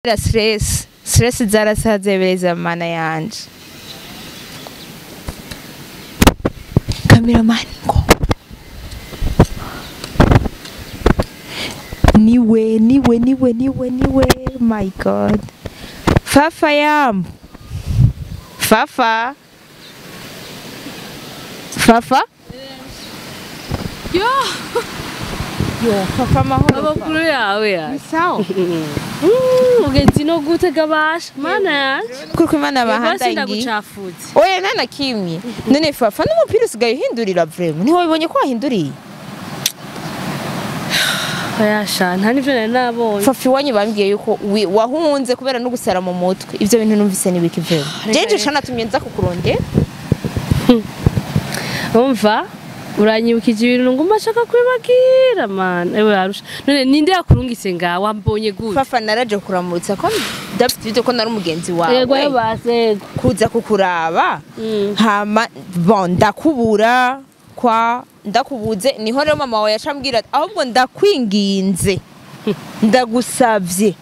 Stress zarasaze beleza mana yanje. Cameraman ngo. Niwe. My God. Fafa yam. Fafa. Yo, Fafa mahoro. Abakuru yawe ya. Misao. Ugenzi no gutega basha. Mana. Kuko imana bahanda ngi. Oya nana kimwe. None Fafa n'umupira usigaye uhindurira vraiment. Niho wibonye ko wahinduriye. Ayasha nta nivyo nari nabonye. Fafa wanyu bambwiye yuko wahunze kubera no gusara mu mutwe. Ivyo bintu numvise ni biki vyo. Jeje shana tumye nza kukuronde. Umva uranyibukije ibintu ngo mashaka kwibagira man. Ewe arusha. None ninde yakurungise nga wambonye gute? Fafa naraje kuramutsa ko David ko nari umugenzi wawe. Yego yabase kuza kukuraba. Hama bon ndakubura kwa ndakubuze niho rero mama wawe yacambwira ahubwo ndakwinginze ndagusavye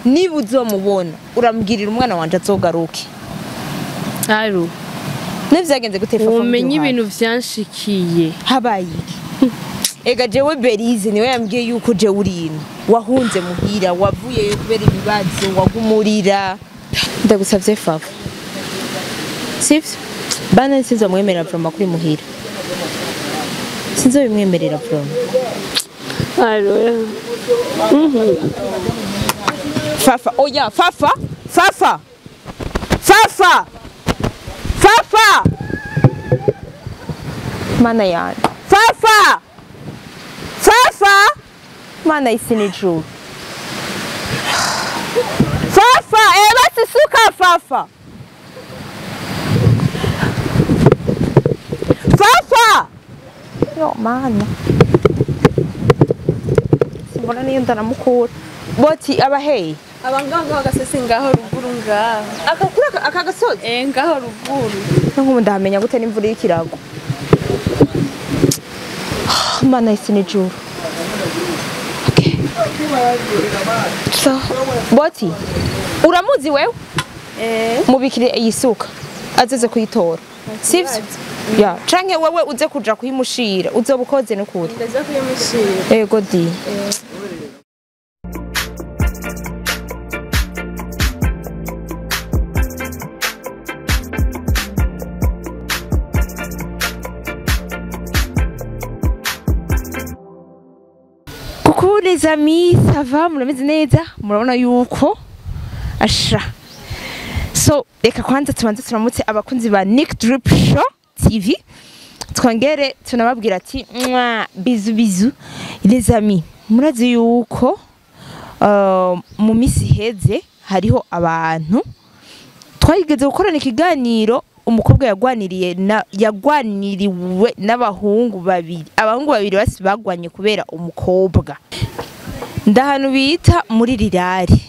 niba uzomubona urambwirira umwana wanje azogaruke. Aru Nevyagenze gute Fafa? Umenye ibintu vyanshikiye. Habaye ega jewe Berize niwe yambwiye yuko je urino wahunze muhira wavuye kubera ibibazo wagumurira. Ndagusavye Fafa sivyo bana sinzo mwemera from kuri muhira sinzo bimwemerera from. Aru Fafa oya Fafa mana yani Fafa mana isini juu Fafa basi suka Fafa yo mana simbona niyo ndanamukura boti abaheye abanganga bagasese ngaho ruguru ngaho akakura akagasozi ngaho ruguru nko ndamenya gute n'imvura y'ikirago mana isini juu. Okay. So boti uramuzi wewe mubikire yisuka azeze kuyitora sivyo ya canke wewe uze kuja kuyimushira uzobukoze no kuri ndaza kuyimushira yego di les amis, ça va, murameze neza, murabona yuko asha. So, reka kwanza tubanze turamutse abakunzi ba Nick Drip Show TV. Twongere tunababwira ati bizu. Les amis, murazi yuko mu misi heze hariho abantu twageze gukorana ikiganiro umukobwa yagwaniriwe n'abahungu babiri. Abahungu babiri basi bagwanye kubera umukobwa. Ndahanu bita muri Rirari.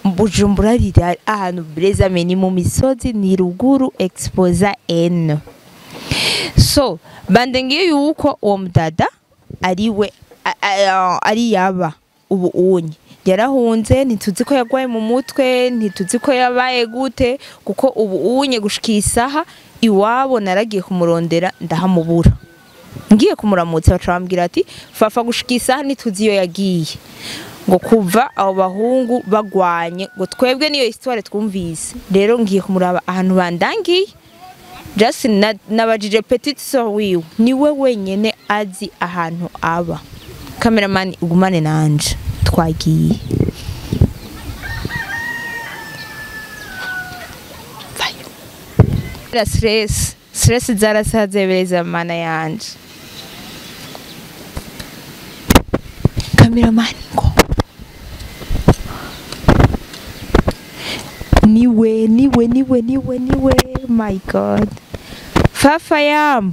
Bujumbura Rirari ahantu brezame ni mu misozi ni ruguru exposa N. So, bandengiye yuko uwo mudada ariwe ari yaba ubu unye. Yarahunze ntituzi ko yagwaye mu mutwe ntituzi ko yabaye gute kuko ubu unye gushikisaha iwabo naragiye kumurondera ndahamubura. Ngiye kumuramutsa bacambwira ati Fafa gushikisaha ntituzi iyo yagiye ngo kuva abo bahungu bagwanye ngo twebwe niyo histoire twumvise. Rero ngiye kumuraba ahantu bandangiye just nabajije petite sœur wiwe niwe wenyene azi ahantu aba. Cameraman ugumane nanje twagiye. Stress zarasaze beleza mana yanje. Cameraman ngo. Niwe. My God. Fafa yam.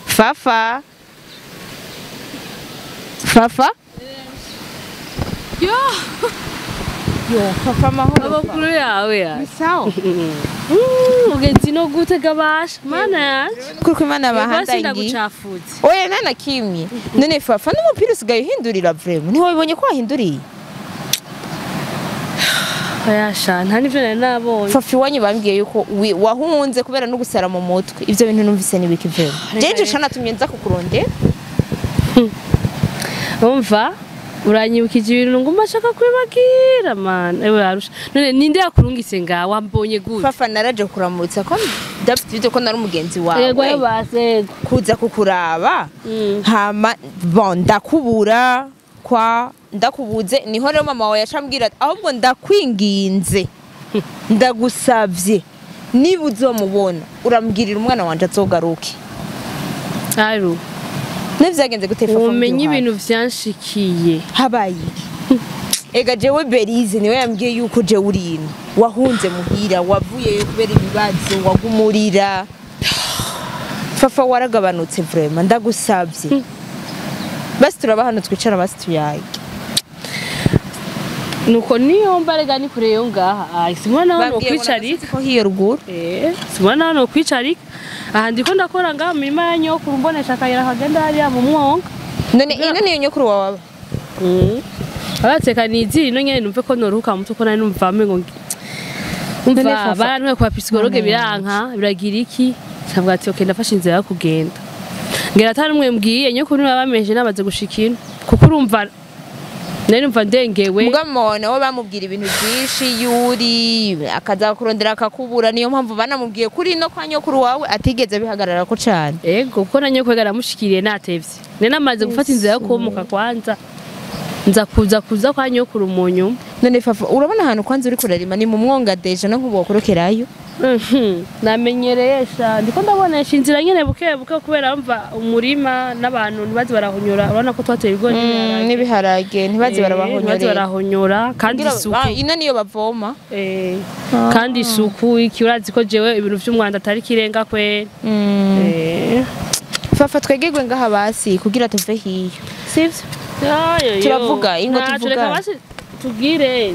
Fafa. Yo, Fafa mahoro. Abakuru yawe ya. Misao. Ugenzi no gutega basha. Mana. Kuko imana bahanda ngi. Oya nana kimwe. None Fafa n'umupira usigaye uhindurira vraiment. Niho wibonye ko wahinduriye. Ayasha nta nivyo nari nabonye. Fafi wanyu bambwiye yuko wahunze kubera no gusara mu mutwe ivyo bintu numvise nibiki vyo jeje shana tumye nza kukurondera umva uranyibukije ibintu ngumva ashaka kwibagira man arusha none ninde yakurungise ngaho wambonye gute Fafa naraje kuramutsa ko David ko nari umugenzi wawe yego yabase kuza kukuraba hama ndakubura kwa ndakubuze niho rero mama wawe yacambwira ahubwo ndakwinginze ndagusavye niba uzomubona urambwirira umwana wanje azogaruke aru nevyagenze gute Fafa umenye ibintu vyanshikiye habaye ega jewe Berize niwe yambwiye yuko je urino wahunze muhira wavuye kubera ibibazo wagumurira Fafa waragabanutse vraiment ndagusavye basi turaba hano twicara basi tuyaye nuko niyo mbarega ni kure yo ngaha simwana hano kwicarika ko hiyo ruguru simwana hano kwicarika aha ndiko ndakora ngaha mu mirima ya nyokuru mbonesha kayira kagenda hariya mu mwonga none ino niyo nyokuru wawe abateka niziri no nyene numve ko noruhuka mutwe ko nari numva amengo umva barantwe kwa psychologue biranka biragira iki cyangwa ati okay ndafashe inzira yo kugenda ngera atari umwe mbwiye nyokuru nabamenje nabaze gushikira kuko urumva nari numva ndengewe mugamone wo bamubwira ibintu byinshi yuri akaza kurondera akakubura niyo mpamvu banamubwiye kuri no kwa nyokuru wawe atigeze bihagarara ko cyane ego kuko na nyokuru yaramushikiriye natevye nari namaze gufata inzira yo komuka kwanza nza kuza kwa nyokuru mu nyuma none Fafa urabona ahantu kwanza uri kurarima ni mu mwonga deje no kubokorokerayo namenyereye sha ndiko ndabonesha inzira nyene buke kubera mva umurima n'abantu ntibazi barahonyora urabona ko twateye ibigori n'ibiharage ntibazi barahonyora kandi isuku ino niyo bavoma kandi isuku iki urazi ko jewe ibintu vy'umwanda atari kirenga kwe Fafa twegegwe ngaha basi kugira tuve hiyo sivyo turavuga ingo tuvuga tugire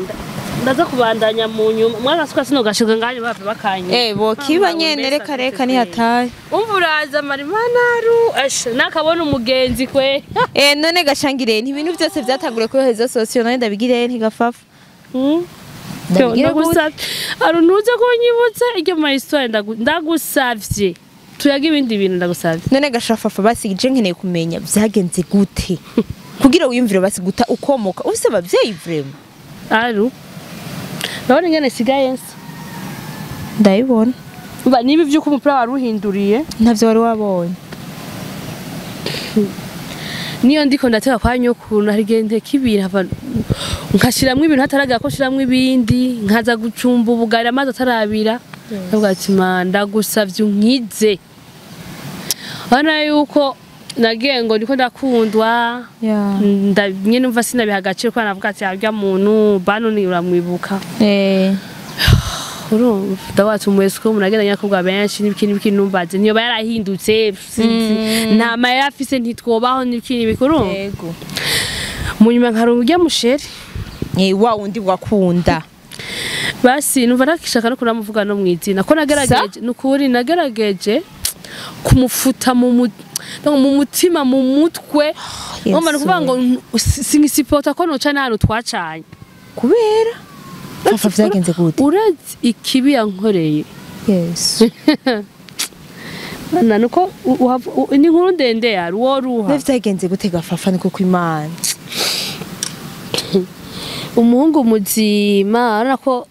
ndaza kubandanya mu nyuma mwana suka sino gashiga nganye bave bakanye bo kiba nyene reka ni hataye umvuraza marimanaru asha nakabona umugenzi kwe none gashangire ibintu byose byatangure ko heza sosiyo none ndabigire ntigafafa ndagusavye arunuze ko nyibutse iryo ma histoire ndagusavye tuyaga ibindi bintu ndagusavye none gashafafa basi je nkeneye kumenya byagenze gute kugira wiyumvire basi guta ukomoka ufise abavyeyi vraiment aru none ngene sigaye nsa ndayibona ba nibi vyuko umupira waruhinduriye ntavyo wari wabonye niyo ndiko ndateka kwa nyokuru hari gende kibira nkashiramwe ibintu hataraga ko shiramwe ibindi nkaza gucumba ubugari amazi atarabira nabwo ati ndagusavye unkize bana yuko nagiye ngo ndiko ndakundwa nyene umva sinabiha agaciro ko navuga ati arya muntu bano ni uramwibuka urumva ndawatse umwese ko munagenda nyakubwa benshi n'ibiki numbaze niyo barahindutse nta maya afise ntitwobaho n'ibiki bikuru yego munyuma nkarunga ujya musheri wa wundi wakunda basi numva nakishaka no kuramuvuga no mwizina ko nagerageje nukuri nagerageje kumufuta mu mutima mu mutwe ngomba kuvuga ngo singisipota ko noca nanu twacanye kubera Fafa vyagenze gute urazi ikibi yankoreye yes nuko ni nkuru ndende yari woruha vyagenze gute gafafa niko kwimana umuhungu muzima arako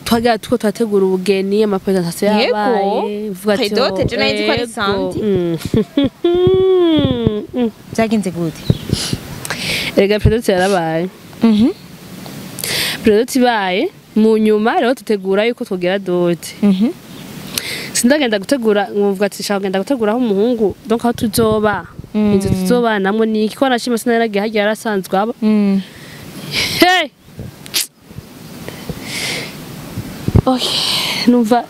twagira tuko twategura ubugeni amapresentation yabaye vuga ati dote je nayizi ko ari santi vyagenze gute erega presentation yarabaye presentation ibaye mu nyuma rero tutegura yuko twogera dote sindagenda gutegura nkumvuga ati shaka genda gutegura aho umuhungu donc aho tuzoba inzu tuzoba namwe niki ko nashima sinaragiye hagiye arasanzwe aba hey okay numva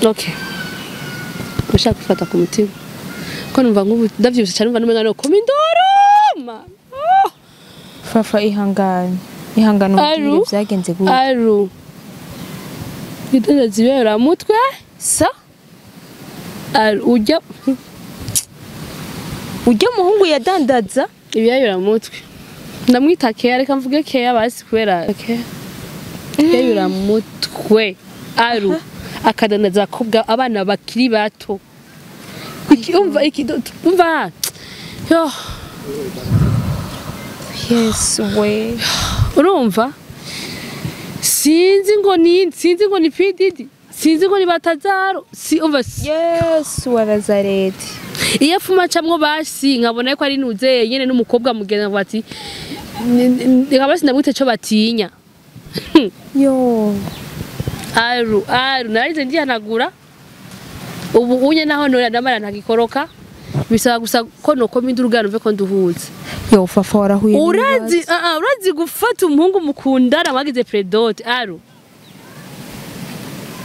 okay ushaka gufata ku mutima ko numva nk'ubu ndavyibusha cyane numva numenga no koma indoroma Fafa ihangane ubwire vyagenze gute aru idenda zibera mutwe sa ujya muhungu yadandaza ibiyayura mutwe ndamwita Kea reka mvuge Kea basi kubera yayura mutwe aru akadanaza kubwa abana bakiri bato umva yo yes we urumva sinzi ngo ni pididi sinzi ngo ni batazaro si umva yes wa Nazareti iyo fuma camwo basi nkabona ko ari nuze nyene n'umukobwa mugenda bati nkabasi ndamwite cyo batinya yo aru narize ndihanagura ubu unye naho nora namara ntagikoroka bisaba gusa ko nokoma indurugano mve ko nduhuze yo Fafa warahuye urazi gufata umuhungu mukundana wagize predote aru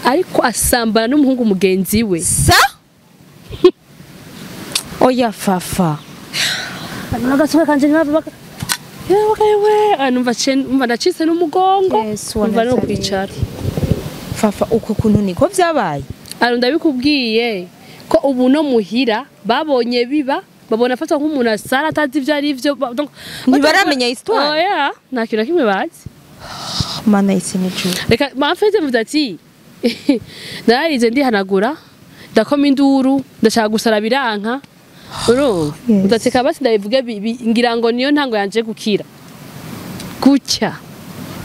ariko asambana n'umuhungu mugenzi we sa oya Fafa nagasoka kanje nabaka yewe numva nacitse n'umugongo numva no kwicara Fafa uko kuntu niko vyabaye ndabikubwiye ko ubu no muhira babonye biba babona afatwa nk'umuntu asara atazi ivyo ari vyo ntibaramenya histoire oya nta kintu kimwe bazi mana isiniju reka mafete mvuze ati narize ndihanagura ndakoma induru ndashaka gusara biranka udateka basi ndabivuge ngira ngo niyo ntango yanje gukira gucya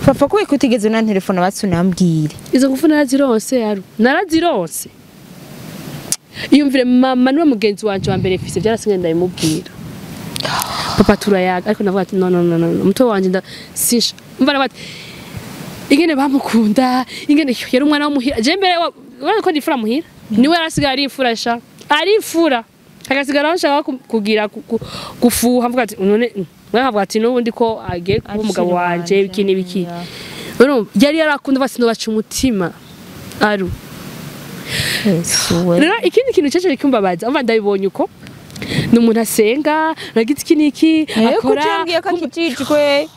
Fafa ko ikutigeze na telefone batsunambwire izo ngufu narazirose iyumvire mama niwe mugenzi wanje wa mbere fise byarasinge ndayimubwira papa turayaga ariko navuga ati no umuto wanje sinsha mvana bati ingene bamukunda ingene yari umwana w'umuhira je mbere ko ndifura muhira niwe arasigaye ari imfurasha ari imfura akasigara ashaka kugira gufuha mvuga ati none mwavuga ati nubundi ko agiye kuba umugabo wanje biki urumva yari yarakunda basi no baca umutima aru rero ikindi kintu cyaje kumbabaza umva ndabibonye uko n'umuntu asenga nagize iki akora akakijijwe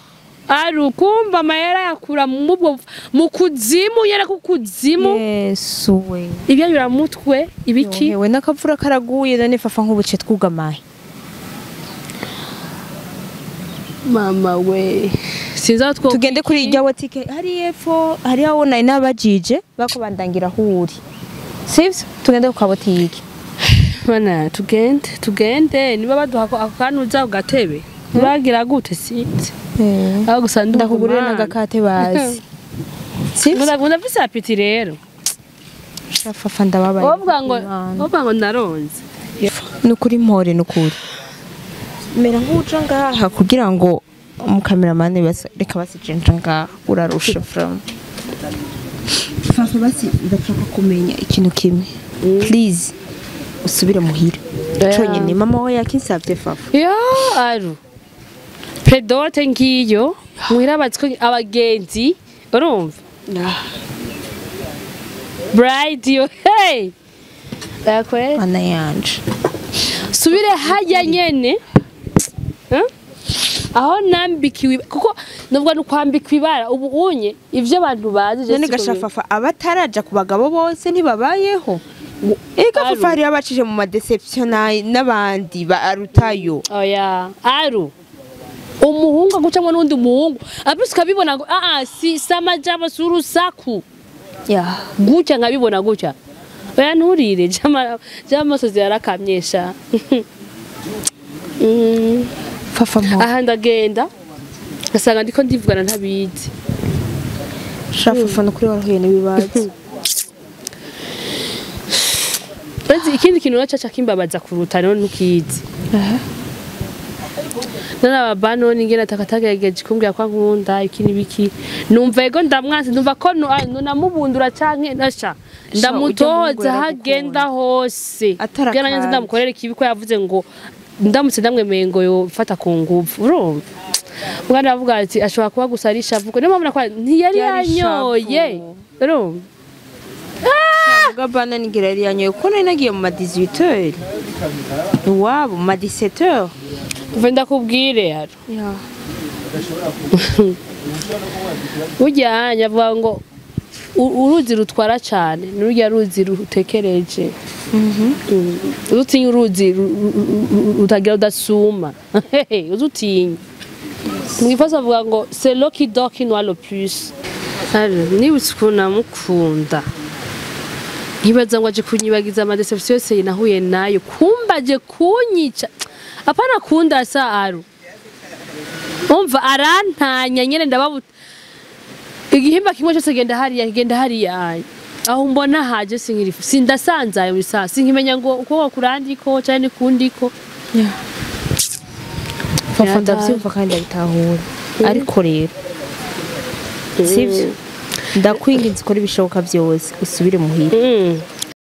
aru kumva mayera yakura mu kuzimu yera ku kuzimu Yesu we ibyo biramutwe ibiki we nakavura karaguye none Fafa nk'ubuce twugamaye mama we sinza two tugende kuri irya watike hari epfo hari aho nari nabajije bako bandangira huri sivyo tugende ku kabotike bana tugende niba baduha akanuza ugatebe bagira gute sinzi aho gusa ndakugurira n'agakate bazi sivyo vise apiti rero Fafa ndababaye ovuga ngo naronze nukuri mpore nukuri mera nk'uja ngaha kugira ngo umukameramani reka basijenja ngaha urarusha from Fafa basi ndashaka kumenya ikintu kimwe please usubire muhira conyene mama we yakinsavye Fafa yo aru predote ngiyo muhira batsiko abagenzi urumva bride yo hey akwe ana yanje subire hajya nyene aho nambikiwe kuko nubwo nukwambika ibara ubu unye ivyo abantu bazi none gashafafa abataraja ku bagabo bose ntibabayeho ega Fafa hari abacije mu madeception n'abandi barutayo oya aru umuhungu gucamwe n'undi muhungu abisika bibona ngo si samajabo surusaku ya gucya nkabibona gucya oya nturire jama sozi yarakamyesha Fafa mo aha ndagenda gasanga ndiko ndivugana ntabizi Fafa no kuri waruhuye n'ibibazo Bazi ikindi kintu nacaca kimbabaza kuruta none nukizi nana babano ningena takatageje kumbwira kwa nkunda ikini biki numva ego ndamwanze ndumva ko namubundura canke nasha ndamutoza hagenda hose bwana nyanze ndamukorera ikibiko yavuze ngo ndamutse ndamwemeye ngo yo fata ku nguvu urumva mwana avuga ati ashobora kuba gusarisha avuga niyo mpamvu nakwa ntiyari yanyoye urumva gabana nigira yari yanyoye kuko nari nagiye mu ma 18h iwabo mu ma 17h Venda kubwire yaro. Ya. Ujya nyavuga ngo uruzi rutwara cyane n'urya ruzi rutekereje. Uzutinya uruzi utagira udasuma. Uzutinya. Mwifaza avuga ngo c'est l'eau qui dort qui noie le plus. nibutse ukuntu namukunda nkibaza ngo aje kunyibagiza amadeception yose nahuye nayo kumbaje kunyica apana kunda sa aru umva arantanya nyene ndababuta igihimba kimwe cyose genda hariya aho mbona haje sinkirifu sindasanzaye muri saa sinkimenya ngo uko kurandiko cyane kundiko Fafa ndavyumva kandi ndabitahura ariko rero sivyo ndakwinginze ukora ibishoboka byose usubire muhira